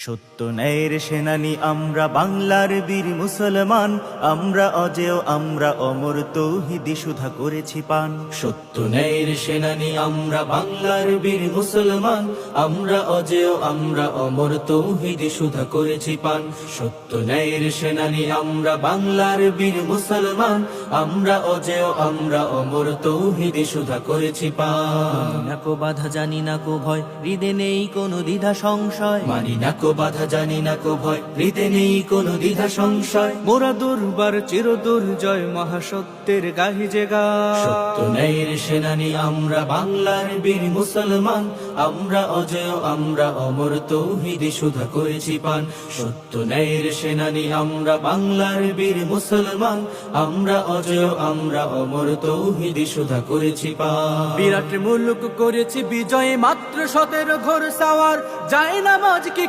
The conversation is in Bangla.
সত্য ন্যায়ের সেনানী আমরা বাংলার বীর মুসলমান, আমরা অজেয় আমরা অমর তৌহিদি সুধা করেছি পান। সত্য ন্যায়ের সেনানী আমরা বাংলার বীর মুসলমান, আমরা অজেয় আমরা অমর তৌহিদি সুধা করেছি পান। সত্য ন্যায়ের সেনানী আমরা বাংলার বীর মুসলমান, আমরা অজেয় আমরা অমর তৌহিদি সুধা করেছি পান। না কো বাধা জানি না কো ভয়, হৃদে নেই কোনো দ্বিধা সংশয়। মানি না কো বাধা জানি না কো ভয়, হৃদে নেই কোনো দ্বিধা সংশয়। মোরা দুর্বার চির দুর্জয় মহাসত্যের গাহি যে গায়। সত্য ন্যায়ের সেনানী আমরা বাংলার বীর মুসলমান, আমরা অজেয় আমরা অমর তৌহিদি সুধা করেছি পান। সত্য ন্যায়ের সেনানী আমরা বাংলার বীর মুসলমান, আমরা অজেয় আমরা অমর তৌহিদি সুধা করেছি পান। বিরাট মুলুক করেছি বিজয় মাত্র 17 ঘোর সাওয়ার, যায় নামাজ কি